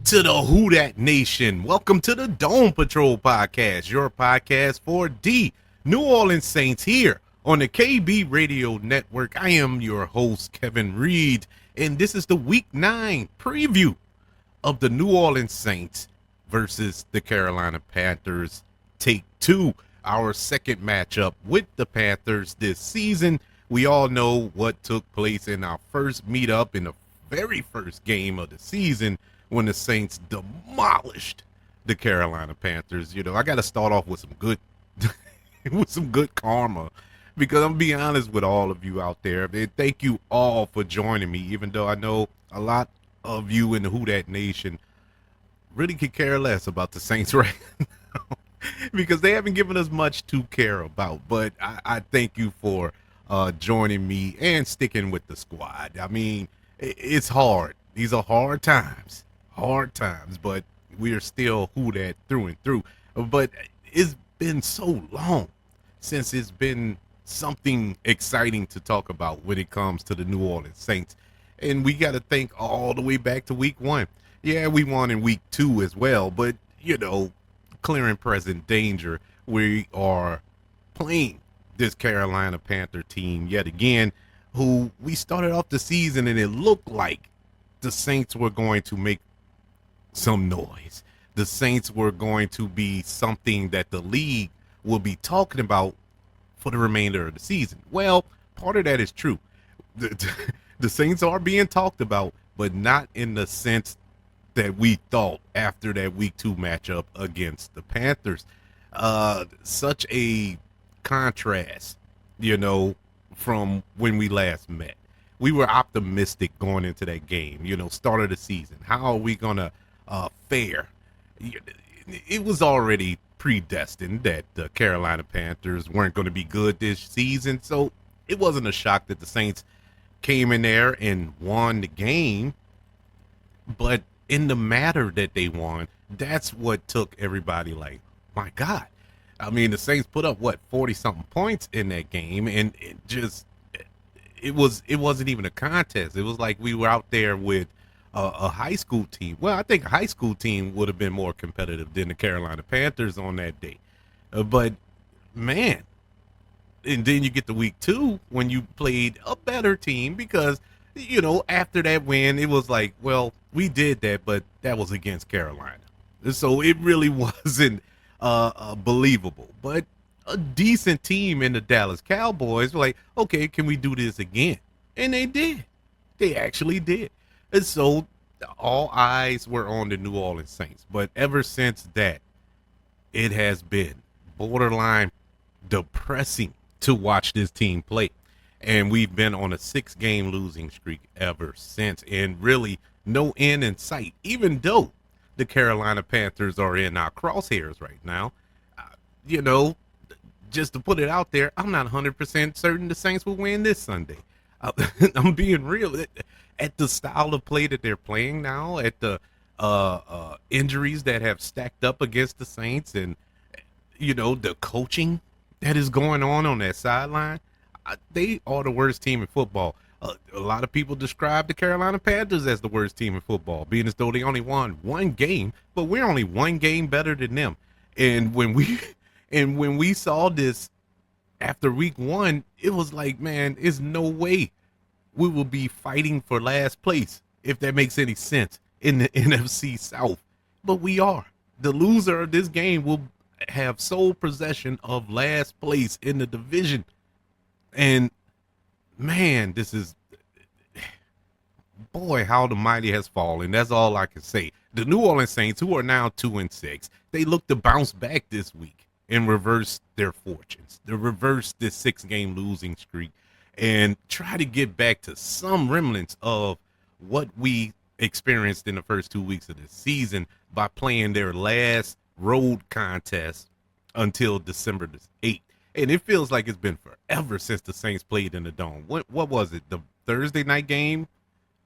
to the Who Dat Nation. Welcome to the Dome Patrol podcast, your podcast for the New Orleans Saints here on the KB Radio Network. I am your host, Kevin Reed, and this is the Week 9 preview of the New Orleans Saints versus the Carolina Panthers. Take 2, our second matchup with the Panthers this season. We all know what took place in our first meetup in the very first game of the season when the Saints demolished the Carolina Panthers. You know, I got to start off with some good with some good karma, because I'm being honest with all of you out there. Thank you all for joining me, even though I know a lot of you in the Who Dat Nation really could care less about the Saints right now because they haven't given us much to care about. But I thank you for joining me and sticking with the squad. I mean, it's hard. These are hard times, but we are still Who Dat through and through. But it's been so long since it's been something exciting to talk about when it comes to the New Orleans Saints. And we got to think all the way back to week 1. Yeah, we won in week 2 as well, but, you know, clear and present danger. We are playing this Carolina Panther team yet again, who we started off the season and it looked like the Saints were going to make some noise. The Saints were going to be something that the league will be talking about for the remainder of the season. Well, part of that is true. The Saints are being talked about, but not in the sense that we thought after that week 2 matchup against the Panthers. Such a contrast, you know, from when we last met. We were optimistic going into that game, you know, start of the season. How are we going to fare? It was already predestined that the Carolina Panthers weren't going to be good this season, so it wasn't a shock that the Saints came in there and won the game. But in the matter that they won, that's what took everybody like, my God. I mean, the Saints put up, 40-something points in that game, and it wasn't even a contest. It was like we were out there with a high school team. Well, I think a high school team would have been more competitive than the Carolina Panthers on that day. But, man, and then you get to week 2 when you played a better team because, you know, after that win, it was like, well, we did that, but that was against Carolina. So it really wasn't believable. But a decent team in the Dallas Cowboys were like, okay, can we do this again? And they did. They actually did. And so all eyes were on the New Orleans Saints. But ever since that, it has been borderline depressing to watch this team play. And we've been on a 6-game losing streak ever since. And really no end in sight, even though the Carolina Panthers are in our crosshairs right now. You know, just to put it out there, I'm not 100% certain the Saints will win this Sunday. I'm being real. At the style of play that they're playing now, at the injuries that have stacked up against the Saints, and, you know, the coaching that is going on that sideline, they are the worst team in football. A lot of people describe the Carolina Panthers as the worst team in football, being as though they only won 1 game, but we're only 1 game better than them. And when we saw this after week 1, it was like, man, there's no way we will be fighting for last place, if that makes any sense, in the NFC South. But we are. The loser of this game will have sole possession of last place in the division. And, man, this is, boy, how the mighty has fallen. That's all I can say. The New Orleans Saints, who are now 2-6, they look to bounce back this week and reverse their fortunes. They reverse this 6-game losing streak and try to get back to some remnants of what we experienced in the first 2 weeks of the season by playing their last road contest until December the 8th. And it feels like it's been forever since the Saints played in the Dome. What was it? The Thursday night game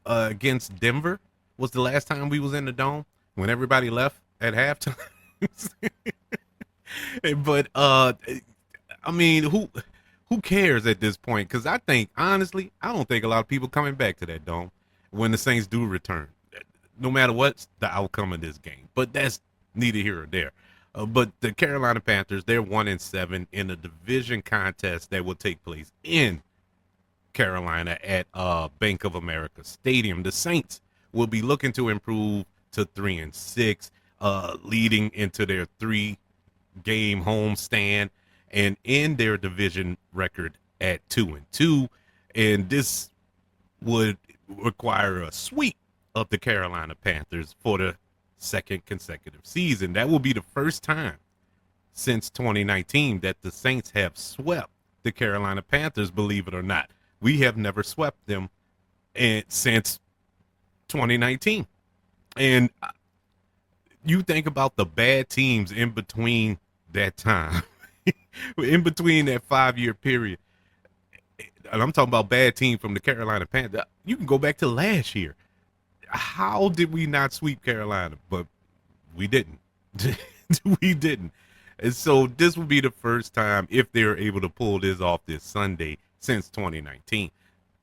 against Denver was the last time we was in the Dome when everybody left at halftime. But I mean, who cares at this point? Because I think, honestly, I don't think a lot of people coming back to that Dome when the Saints do return. no matter what's the outcome of this game. But that's neither here or there. But the Carolina Panthers, they're 1-7 in a division contest that will take place in Carolina at Bank of America Stadium. The Saints will be looking to improve to 3-6, leading into their 3-game homestand and end their division record at 2-2. And this would require a sweep of the Carolina Panthers for the second consecutive season. That will be the first time since 2019 that the Saints have swept the Carolina Panthers, believe it or not. We have never swept them since 2019. And you think about the bad teams in between that time, in between that 5-year period. And I'm talking about bad team from the Carolina Panthers. You can go back to last year. How did we not sweep Carolina? But we didn't. We didn't. And so this will be the first time, if they're able to pull this off this Sunday, since 2019.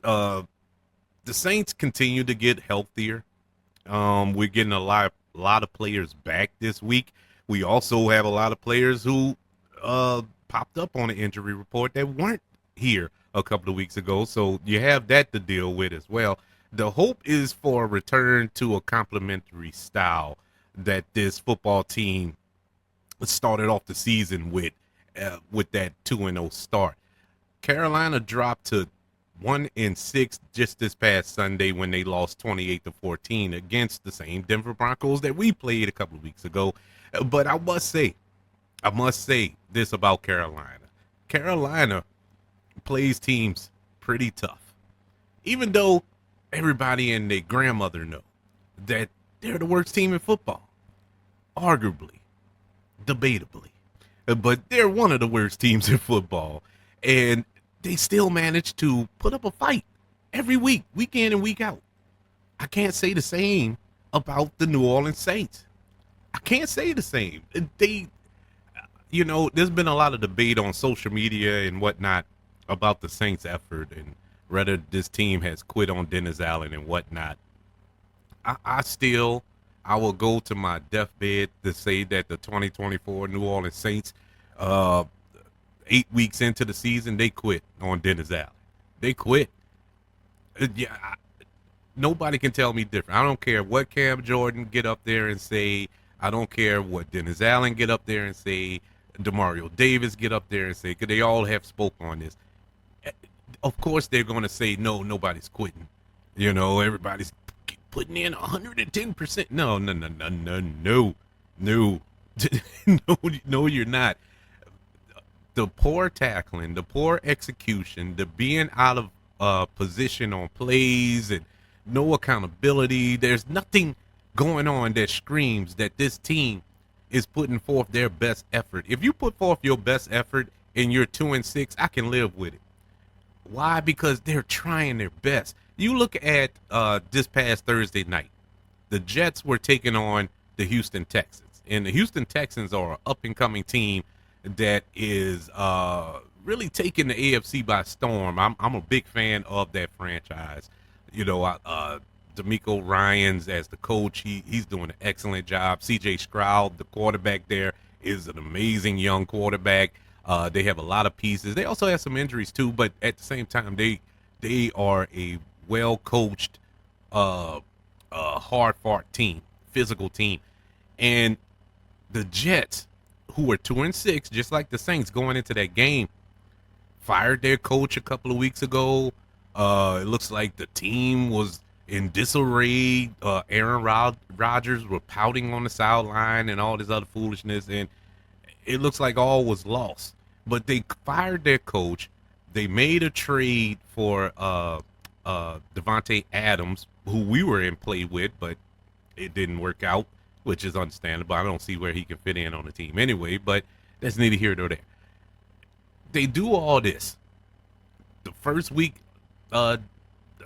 The Saints continue to get healthier. We're getting a lot of players back this week. We also have a lot of players who popped up on the injury report that weren't here a couple of weeks ago. So you have that to deal with as well. The hope is for a return to a complementary style that this football team started off the season with that 2-0 start. Carolina dropped to 1-6 just this past Sunday when they lost 28-14 against the same Denver Broncos that we played a couple of weeks ago. But I must say this about Carolina. Carolina plays teams pretty tough, even though everybody and their grandmother know that they're the worst team in football, arguably, debatably, but they're one of the worst teams in football, and they still manage to put up a fight every week, week in and week out. I can't say the same about the New Orleans Saints. I can't say the same. There's been a lot of debate on social media and whatnot about the Saints' effort and whether this team has quit on Dennis Allen and whatnot. I will go to my deathbed to say that the 2024 New Orleans Saints, 8 weeks into the season, they quit on Dennis Allen. They quit. Nobody can tell me different. I don't care what Cam Jordan get up there and say. I don't care what Dennis Allen get up there and say. Demario Davis get up there and say, because they all have spoke on this. Of course, they're going to say, no, nobody's quitting. Everybody's putting in 110%. No. No, you're not. The poor tackling, the poor execution, the being out of position on plays and no accountability. There's nothing going on that screams that this team is putting forth their best effort. If you put forth your best effort and you're 2-6, I can live with it. Why? Because they're trying their best. You look at this past Thursday night. The Jets were taking on the Houston Texans. And the Houston Texans are an up-and-coming team that is really taking the AFC by storm. I'm a big fan of that franchise. D'Amico Ryans as the coach, he's doing an excellent job. C.J. Stroud, the quarterback there, is an amazing young quarterback. They have a lot of pieces. They also have some injuries too, but at the same time, they are a well-coached, hard-fought team, physical team. And the Jets, who are 2-6, just like the Saints going into that game, fired their coach a couple of weeks ago. It looks like the team was in disarray. Aaron Rodgers were pouting on the sideline and all this other foolishness, and it looks like all was lost. But they fired their coach. They made a trade for Devontae Adams, who we were in play with, but it didn't work out, which is understandable. I don't see where he can fit in on the team anyway, but that's neither here nor there. They do all this. The first week,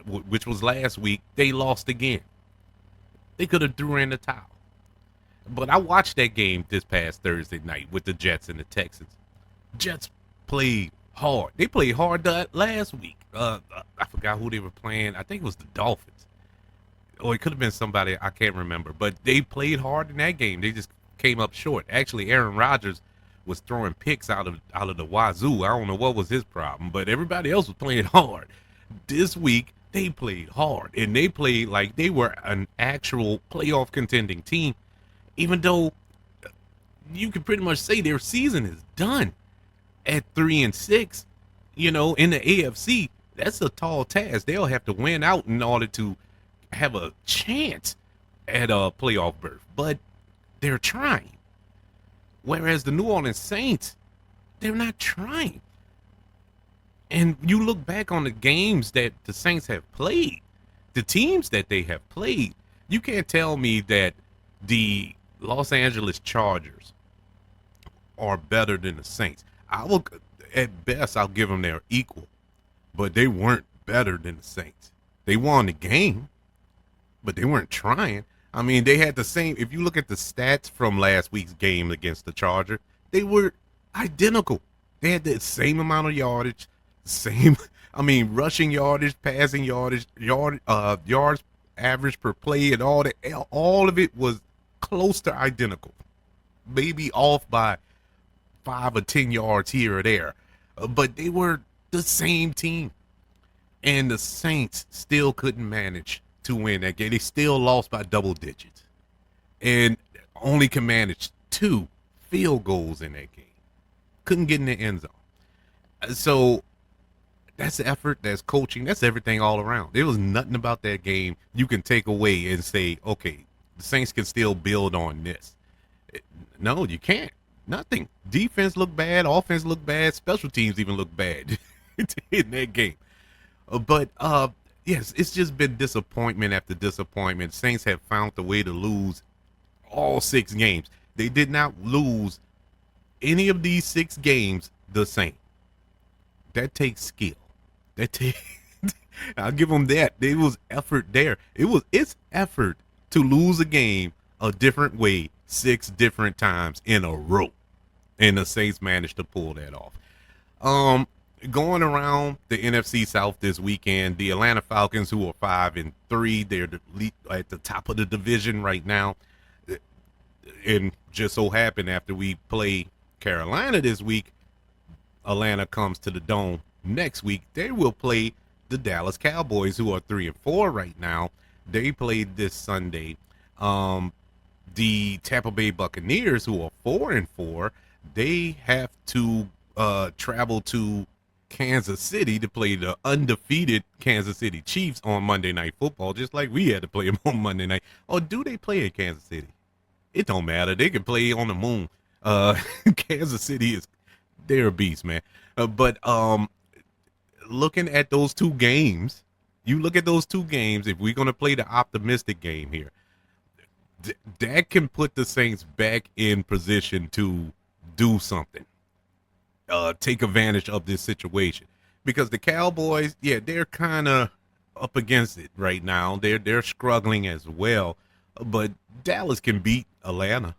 which was last week, they lost again. They could have threw in the towel. But I watched that game this past Thursday night with the Jets and the Texans. Jets played hard. They played hard last week. I forgot who they were playing. I think it was the Dolphins. or it could have been somebody I can't remember, but they played hard in that game. They just came up short. Actually, Aaron Rodgers was throwing picks out of the wazoo. I don't know what was his problem, but everybody else was playing hard. This week they played hard, and they played like they were an actual playoff contending team, even though you can pretty much say their season is done at 3-6. You know, in the AFC, that's a tall task. They'll have to win out in order to have a chance at a playoff berth, but they're trying. Whereas the New Orleans Saints, they're not trying. And you look back on the games that the Saints have played, the teams that they have played, you can't tell me that the Los Angeles Chargers are better than the Saints. At best, I'll give them their equal, but they weren't better than the Saints. They won the game, but they weren't trying. I mean, they had the same. If you look at the stats from last week's game against the Chargers, they were identical. They had the same amount of yardage, rushing yardage, passing yardage, yards average per play, and all that. All of it was close to identical, maybe off by 5 or 10 yards here or there, but they were the same team, and the Saints still couldn't manage to win that game. They still lost by double digits and only can manage 2 field goals in that game. Couldn't get in the end zone. So that's effort, that's coaching, that's everything all around. There was nothing about that game you can take away and say, okay, the Saints can still build on this. No, you can't. Nothing. Defense looked bad, offense looked bad, special teams even looked bad in that game. But yes, it's just been disappointment after disappointment. Saints have found the way to lose all 6 games. They did not lose any of these 6 games the same. That takes skill. I'll give them that. There was effort there. It's effort to lose a game a different way 6 different times in a row, and the Saints managed to pull that off. Going around the NFC South this weekend, the Atlanta Falcons, who are 5-3, they're at the top of the division right now. And just so happened, after we play Carolina this week, Atlanta comes to the Dome next week. They will play the Dallas Cowboys, who are 3-4 right now. They played this Sunday. The Tampa Bay Buccaneers, who are 4-4, they have to travel to Kansas City to play the undefeated Kansas City Chiefs on Monday Night Football, just like we had to play them on Monday night. Or do they play in Kansas City? It don't matter. They can play on the moon. Kansas City they're a beast, man. But looking at those 2 games, if we're going to play the optimistic game here, that can put the Saints back in position to do something. Take advantage of this situation, because the Cowboys, yeah, they're kind of up against it right now. They're struggling as well, but Dallas can beat Atlanta.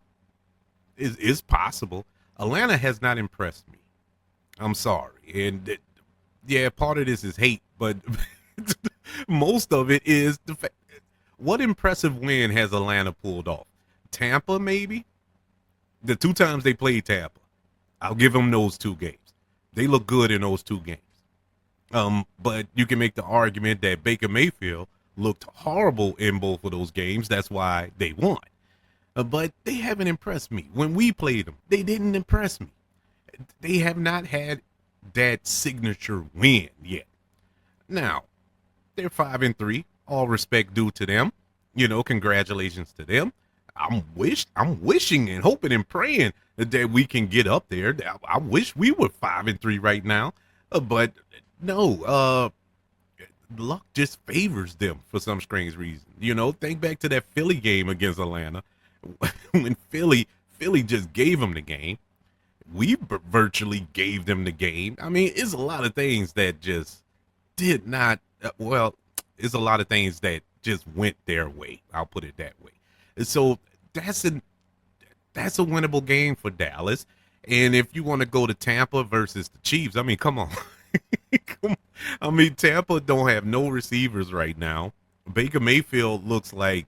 It's possible. Atlanta has not impressed me. I'm sorry, and yeah, part of this is hate, but most of it is the fact. What impressive win has Atlanta pulled off? Tampa, maybe. The 2 times they played Tampa, I'll give them those 2 games. They look good in those 2 games. But you can make the argument that Baker Mayfield looked horrible in both of those games. That's why they won. But they haven't impressed me. When we played them, they didn't impress me. They have not had that signature win yet. Now, they're 5-3. All respect due to them. You know, congratulations to them. I'm wishing and hoping and praying that we can get up there. I wish we were 5-3 right now, but no. Luck just favors them for some strange reason. You know, think back to that Philly game against Atlanta, when Philly just gave them the game. We virtually gave them the game. I mean, it's a lot of things that just did not. It's a lot of things that just went their way. I'll put it that way. So that's a winnable game for Dallas. And if you want to go to Tampa versus the Chiefs, I mean, come on. I mean, Tampa don't have no receivers right now. Baker Mayfield looks like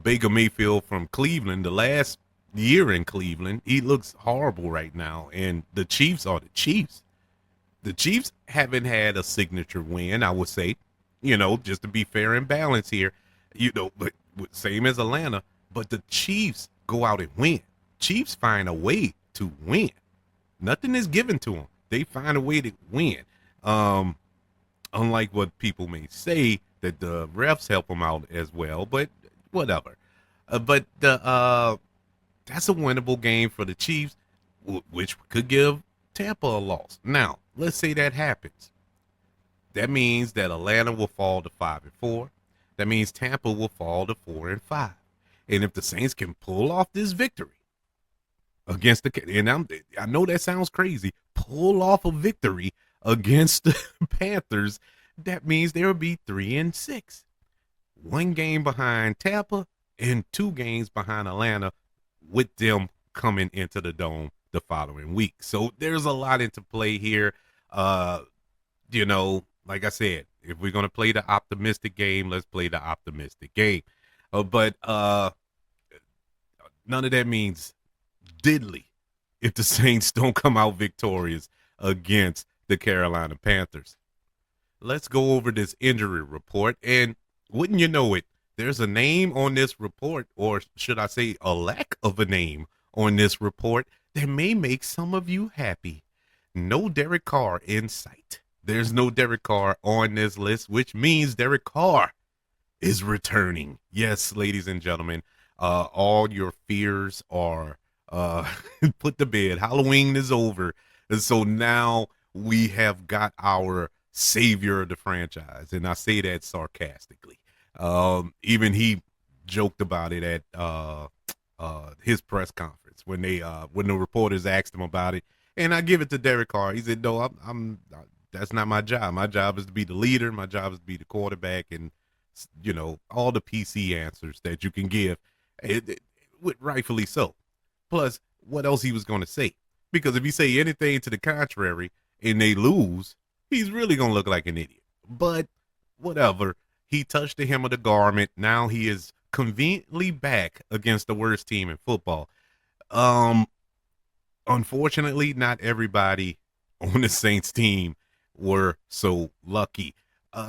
Baker Mayfield from Cleveland. The last year in Cleveland, he looks horrible right now. And the Chiefs are the Chiefs. The Chiefs haven't had a signature win, I would say, just to be fair and balanced here, but same as Atlanta, but the Chiefs go out and win. Chiefs find a way to win. Nothing is given to them. They find a way to win. Um, Unlike what people may say that the refs help them out as well, but whatever. But that's a winnable game for the Chiefs, which could give Tampa a loss. Now, let's say that happens. That means that Atlanta will fall to 5-4. That means Tampa will fall to 4-5. And if the Saints can pull off this victory against I know that sounds crazy, pull off a victory against the Panthers, that means there will be 3-6. 1 game behind Tampa and 2 games behind Atlanta, with them coming into the Dome the following week. So there's a lot into play here. Like I said, if we're going to play the optimistic game, let's play the optimistic game. But none of that means diddly if the Saints don't come out victorious against the Carolina Panthers. Let's go over this injury report, and wouldn't you know it, there's a name on this report, or should I say a lack of a name on this report, that may make some of you happy. No Derek Carr in sight. There's no Derek Carr on this list, which means Derek Carr is returning. Yes, ladies and gentlemen, all your fears are put to bed. Halloween is over. And so now we have got our savior of the franchise. And I say that sarcastically. Even he joked about it at his press conference when the reporters asked him about it. And I give it to Derek Carr. He said, "No, that's not my job. My job is to be the leader. My job is to be the quarterback, and all the PC answers that you can give, rightfully so. Plus, what else he was going to say? Because if you say anything to the contrary and they lose, he's really going to look like an idiot. But whatever. He touched the hem of the garment. Now he is conveniently back against the worst team in football. Unfortunately, not everybody on the Saints team were so lucky.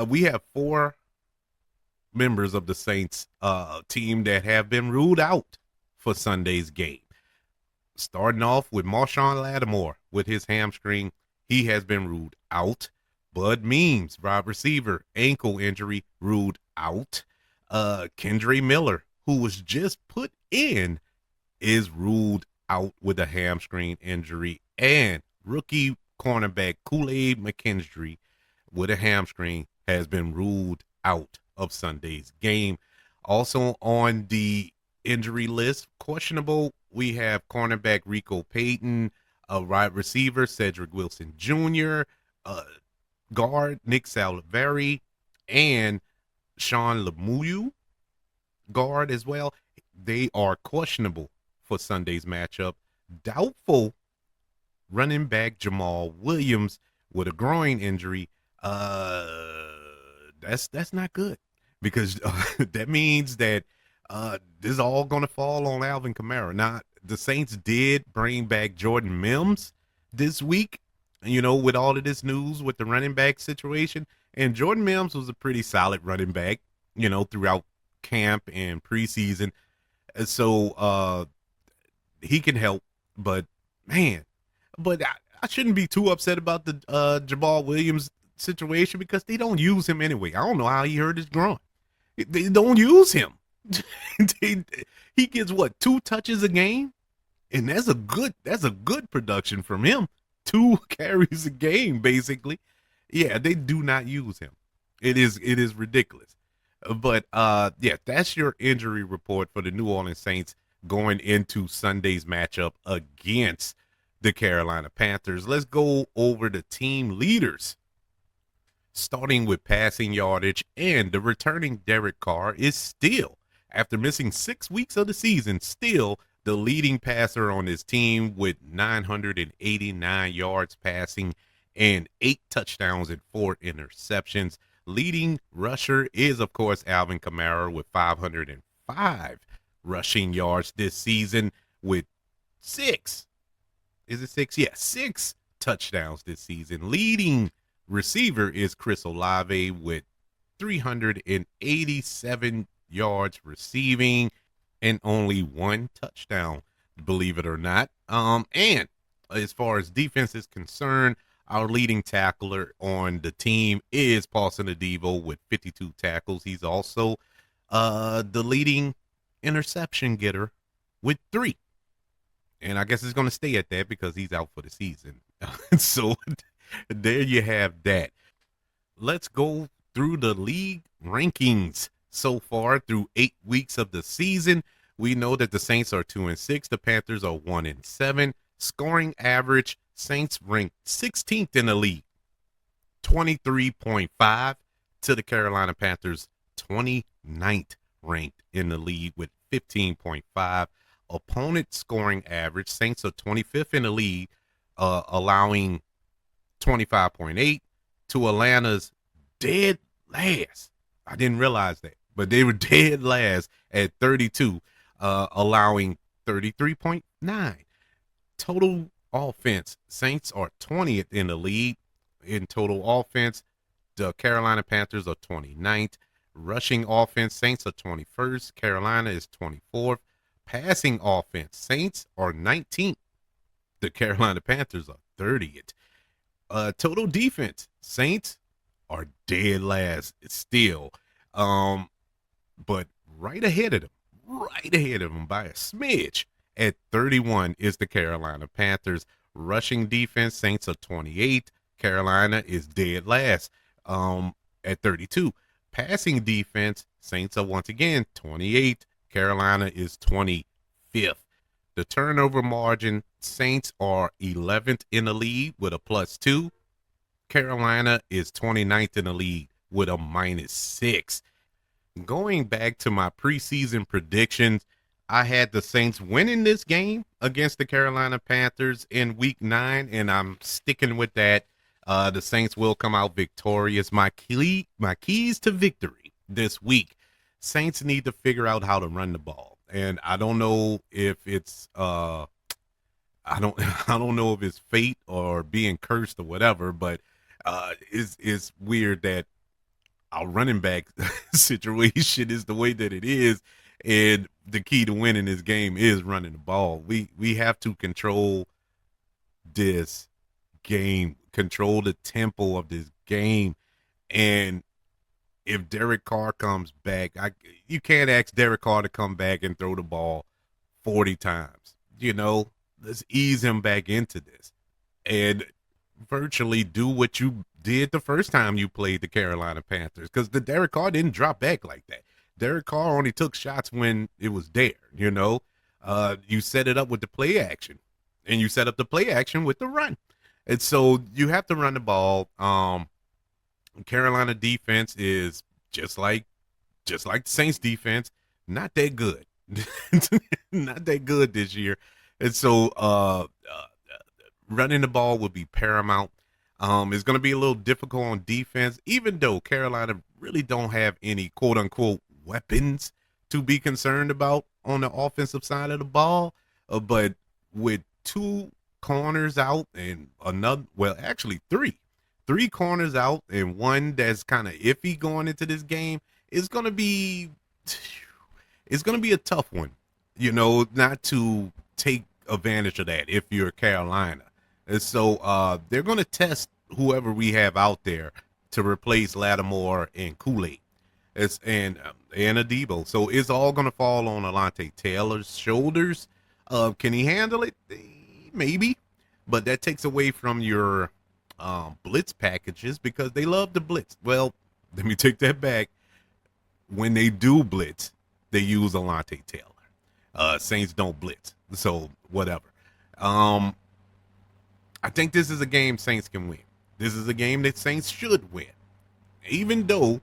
We have 4 members of the Saints team that have been ruled out for Sunday's game. Starting off with Marshawn Lattimore with his hamstring, he has been ruled out. Bud Means, wide receiver, ankle injury, ruled out. Kendre Miller, who was just put in, is ruled out with a hamstring injury. And rookie cornerback Kool-Aid McKinstry with a hamstring has been ruled out of Sunday's game. Also on the injury list, questionable, we have cornerback Rico Payton, a wide receiver Cedric Wilson Jr., guard Nick Saliveri, and Sean Lemuyu, guard as well. They are questionable for Sunday's matchup. Doubtful running back Jamal Williams with a groin injury. That's not good, because that means that this is all going to fall on Alvin Kamara. Now, the Saints did bring back Jordan Mims this week, with all of this news with the running back situation. And Jordan Mims was a pretty solid running back, throughout camp and preseason. So he can help, but man, I shouldn't be too upset about the Jamal Williams situation, because they don't use him anyway. I don't know how he hurt his groin. They don't use him. He gets 2 touches a game, and that's a good production from him. 2 carries a game, basically. Yeah, they do not use him. It is ridiculous. But that's your injury report for the New Orleans Saints going into Sunday's matchup against the Carolina Panthers. Let's go over the team leaders. Starting with passing yardage, and the returning Derek Carr is still, after missing 6 weeks of the season, still the leading passer on his team with 989 yards passing and 8 touchdowns and 4 interceptions. Leading rusher is, of course, Alvin Kamara with 505 rushing yards this season with six. Is it six? Yeah, six touchdowns this season. Leading receiver is Chris Olave with 387 yards receiving and only one touchdown, believe it or not. And as far as defense is concerned, our leading tackler on the team is Paulson Adebo with 52 tackles. He's also the leading interception getter with 3. And I guess it's going to stay at that because he's out for the season. So there you have that. Let's go through the league rankings so far through 8 weeks of the season. We know that the Saints are 2-6. The Panthers are 1-7. Scoring average, Saints ranked 16th in the league, 23.5 to the Carolina Panthers, 29th ranked in the league with 15.5. Opponent scoring average, Saints are 25th in the league, allowing 25.8 to Atlanta's dead last. I didn't realize that, but they were dead last at 32, allowing 33.9. Total offense, Saints are 20th in the league in total offense. The Carolina Panthers are 29th. Rushing offense, Saints are 21st. Carolina is 24th. Passing offense, Saints are 19th. The Carolina Panthers are 30th. Total defense, Saints are dead last still. But right ahead of them by a smidge at 31 is the Carolina Panthers. Rushing defense, Saints are 28. Carolina is dead last at 32. Passing defense, Saints are once again 28. Carolina is 25th. The turnover margin, Saints are 11th in the league with a +2. Carolina is 29th in the league with a -6. Going back to my preseason predictions, I had the Saints winning this game against the Carolina Panthers in week 9, and I'm sticking with that. The Saints will come out victorious. My keys to victory this week, Saints need to figure out how to run the ball. And I don't know if it's I don't know if it's fate or being cursed or whatever, but it's weird that our running back situation is the way that it is. And the key to winning this game is running the ball. We have to control this game, control the tempo of this game. And if Derek Carr comes back, you can't ask Derek Carr to come back and throw the ball 40 times. Let's ease him back into this and virtually do what you did the first time you played the Carolina Panthers, because the Derek Carr didn't drop back like that. Derek Carr only took shots when it was there. You set it up with the play action, and you set up the play action with the run. And so you have to run the ball. Carolina defense is just like the Saints defense, not that good. Not that good this year. And so running the ball will be paramount. It's going to be a little difficult on defense, even though Carolina really don't have any quote unquote weapons to be concerned about on the offensive side of the ball. But with 2 corners out and actually three corners out and one that's kind of iffy going into this game, it's going to be a tough one, not to take advantage of that if you're Carolina. And so they're going to test whoever we have out there to replace Lattimore and Kool-Aid and Adebo. So it's all going to fall on Alontae Taylor's shoulders. Can he handle it? Maybe. But that takes away from your blitz packages because they love to blitz. Well, let me take that back. When they do blitz, they use Alontae Taylor. Saints don't blitz. So whatever. I think this is a game Saints can win. This is a game that Saints should win. Even though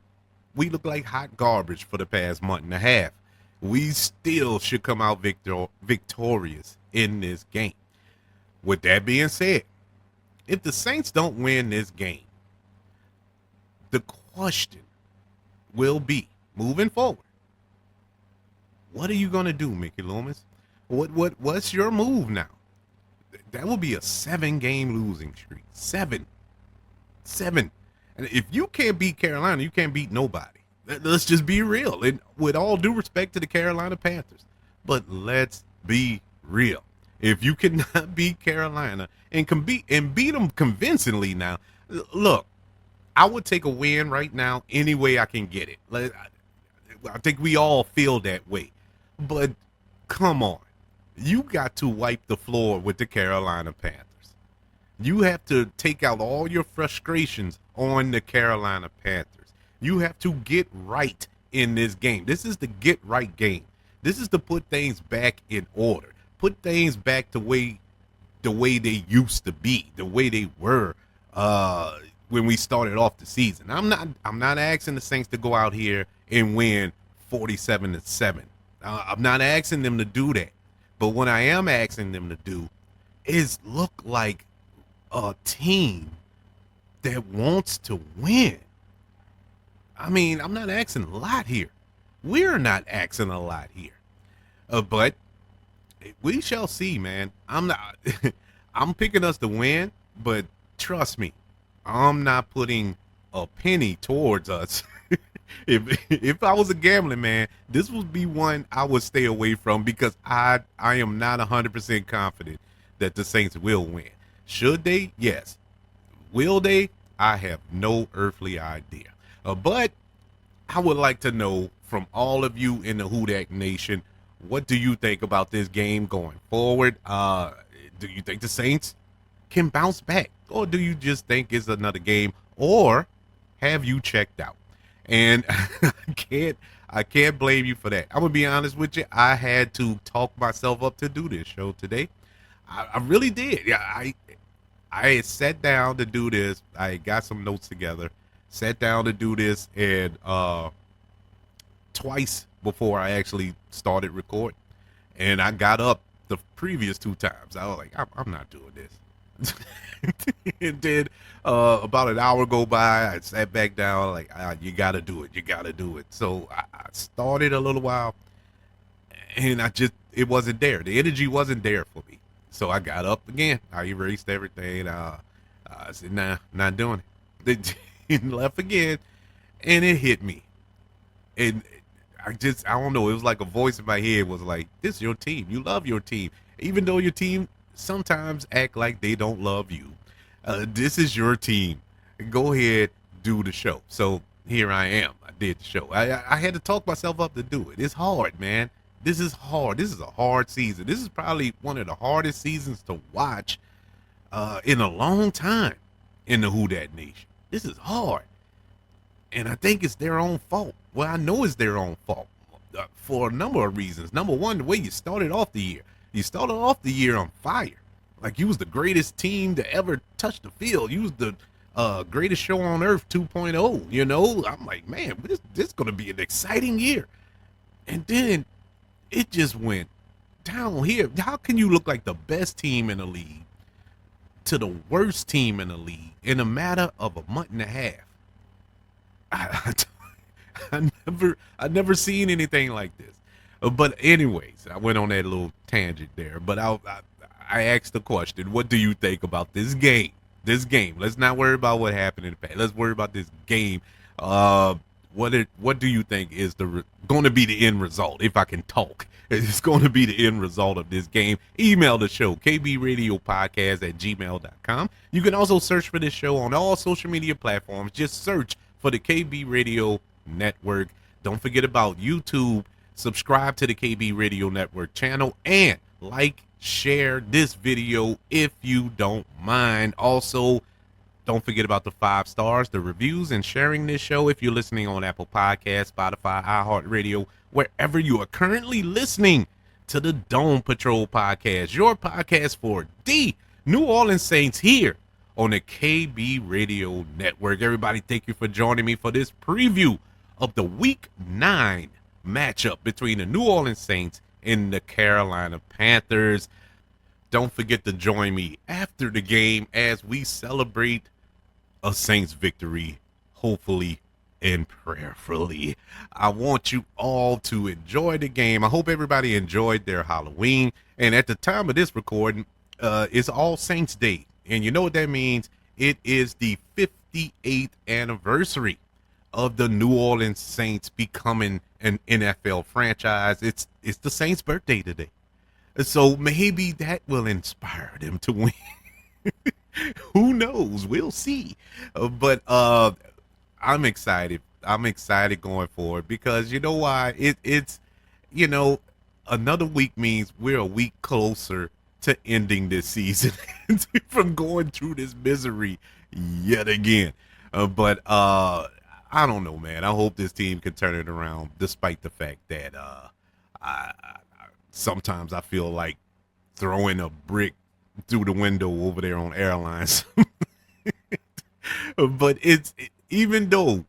we look like hot garbage for the past month and a half, we still should come out victorious in this game. With that being said, if the Saints don't win this game, the question will be, moving forward, what are you going to do, Mickey Loomis? What's your move now? That will be a 7-game losing streak. Seven. And if you can't beat Carolina, you can't beat nobody. Let's just be real. And with all due respect to the Carolina Panthers, but let's be real. If you cannot beat Carolina and beat them convincingly now, look, I would take a win right now any way I can get it. I think we all feel that way. But come on. You got to wipe the floor with the Carolina Panthers. You have to take out all your frustrations on the Carolina Panthers. You have to get right in this game. This is the get right game. This is to put things back in order. Put things back the way they used to be, the way they were when we started off the season. I'm not asking the Saints to go out here and win 47-7. I'm not asking them to do that. But what I am asking them to do is look like a team that wants to win. I mean, I'm not asking a lot here. We're not asking a lot here. But we shall see, man. I'm picking us to win, but trust me, I'm not putting a penny towards us. If I was a gambling man, this would be one I would stay away from because I am not 100% confident that the Saints will win. Should they? Yes. Will they? I have no earthly idea. But I would like to know from all of you in the Hudak Nation, what do you think about this game going forward? Do you think the Saints can bounce back? Or do you just think it's another game? Or have you checked out? And I can't blame you for that. I'm going to be honest with you. I had to talk myself up to do this show today. I really did. Yeah, I sat down to do this. I got some notes together, sat down to do this, and twice before I actually started recording. And I got up the previous 2 times. I was like, I'm not doing this. And then about an hour go by, I sat back down like, you got to do it. So I started a little while, and it wasn't there. The energy wasn't there for me. So I got up again. I erased everything. I said, nah, not doing it. Then left again, and it hit me. And I don't know. It was like a voice in my head was like, this is your team. You love your team. Even though your team sometimes act like they don't love you. This is your team. Go ahead, do the show. So here I am. I did the show. I had to talk myself up to do it. It's hard, man. This is hard. This is a hard season. This is probably one of the hardest seasons to watch in a long time in the Who Dat Nation. This is hard. And I think it's their own fault. Well, I know it's their own fault for a number of reasons. Number one, the way you started off the year. You started off the year on fire. Like you was the greatest team to ever touch the field. You was the greatest show on earth 2.0. You know, I'm like, man, this is going to be an exciting year. And then it just went down here. How can you look like the best team in the league to the worst team in the league in a matter of a month and a half? I never seen anything like this. But anyways, I went on that little tangent there. But I asked the question, what do you think about this game? This game. Let's not worry about what happened in the past. Let's worry about this game. What do you think is going to be the end result? If I can talk, it's going to be the end result of this game. Email the show, kbradiopodcast@gmail.com. You can also search for this show on all social media platforms. Just search for the KB Radio Network. Don't forget about YouTube. Subscribe to the KB Radio Network channel and share this video if you don't mind. Also, don't forget about the 5 stars, the reviews, and sharing this show if you're listening on Apple Podcasts, Spotify, iHeartRadio, wherever you are currently listening to the Dome Patrol Podcast, your podcast for the New Orleans Saints here on the KB Radio Network. Everybody, thank you for joining me for this preview of the Week 9 matchup between the New Orleans Saints and the Carolina Panthers. Don't forget to join me after the game as we celebrate a Saints victory, hopefully and prayerfully. I want you all to enjoy the game. I hope everybody enjoyed their Halloween. And at the time of this recording, it's All Saints Day. And you know what that means? It is the 58th anniversary of the New Orleans Saints becoming an NFL franchise. It's the Saints' birthday today. So maybe that will inspire them to win. Who knows? We'll see. But I'm excited. I'm excited going forward because you know why? It's another week means we're a week closer to ending this season from going through this misery yet again. But I don't know, man. I hope this team can turn it around, despite the fact that sometimes I feel like throwing a brick through the window over there on airlines. But even though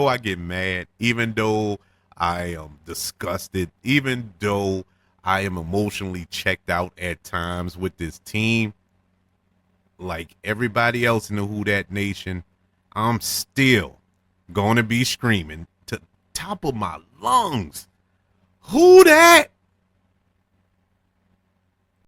I get mad, even though I am disgusted, even though I am emotionally checked out at times with this team, like everybody else in the Who Dat Nation, I'm still going to be screaming to the top of my lungs, Who Dat?